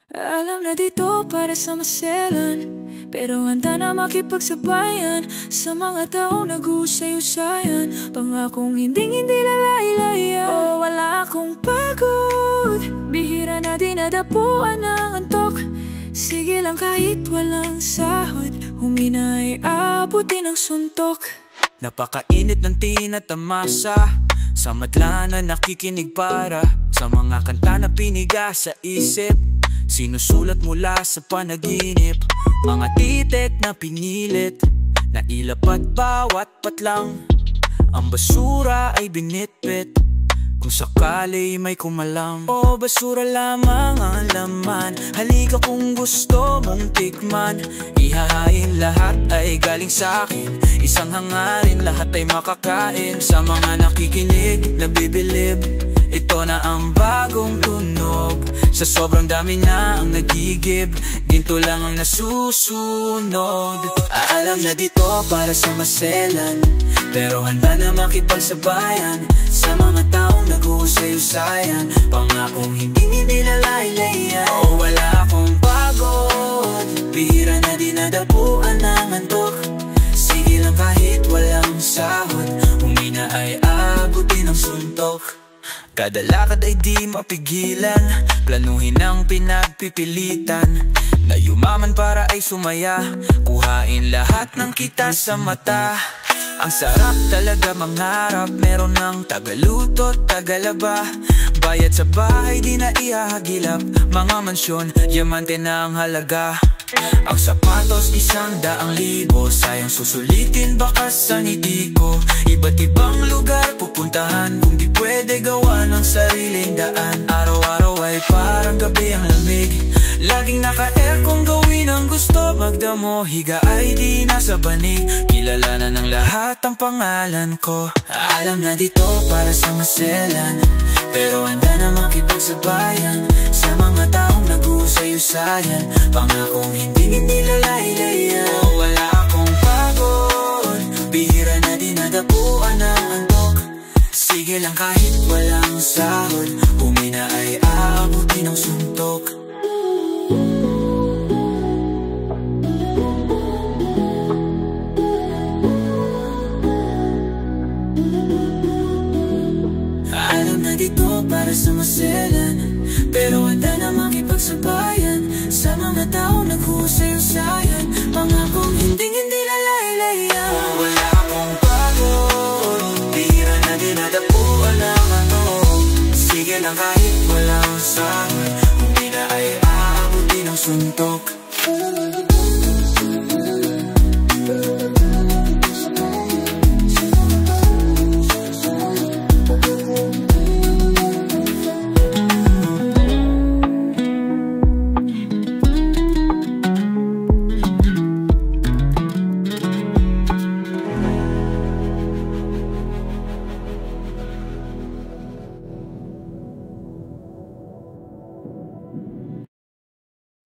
Alam na dito para sa maselan, pero handa na makipagsabayan sa mga taong nag-uusay-usayan. Pangakong hindi lalaylaya. Oh, wala akong pagod, bihira na dinadapuan ng antok. Sige lang kahit walang sahod, humina ay abutin ang suntok. Napakainit ng tinatamasa, sa madla na nakikinig para sa mga kanta na piniga sa isip. Sinusulat mula sa panaginip, mga titik na pinilit, na ilapat bawat patlang. Ang basura ay binitbit, kung sakali may kumalam. O basura lamang ang laman, halika kung gusto mong tikman. Ihahain lahat ay galing sa akin, isang hangarin lahat ay makakain. Sa mga nakikinig, nabibilib, ito na ang bagong tunog. Sa sobrang dami na ang nagigib, ginto lang ang nasusunod. Alam na dito para sa maselan, pero handa na makipagsabayan sa mga taong nag-uusay-usayan. Pangakong hindi lalaylaya. Oh, wala akong pagod, bihira na dinadapuan ng antok. Sige lang kahit walang sahod, humina ay abutin ang suntok. Kada lakad ay di mapigilan, planuhin ang pinagpipilitan. Na yumaman para ay sumaya, kuhain lahat ng kita sa mata. Ang sarap talaga mangarap, meron ng tagaluto, tagalaba. Bayad sa bahay di na ihahagilap, mga mansyon, yamante na ang halaga. Ang sapatos 100,000, sayang susulitin baka sanidi ko. Iba't ibang lugar pupuntahan, kung di pwede gawa ng sariling daan. Araw-araw ay parang gabi ang lamig, laging naka-aircon gawin ang gusto. Magdamo, higa ay di nasa banig, kilala na ng lahat ang pangalan ko. Alam na dito para sa maselan, pero handa na makipagsabayan sa mga taong nag-uusay-usayan. Pangakong hindi lalaylaya. Oh, wala akong pagod, bihira na dinadapuan ng antok. Sige lang kahit walang sahod, humina ay aabutin ang suntok. Alam na dito para sa maselan, pero handa na makipagsabayan sa mga taong nag-uusay-usayan. Pangakong hindi lalaylaya. Oh, wala akong pagod, bihira na dinadapuan ng antok. Sige lang kahit walang sahod, humina ay aabutin ang suntok.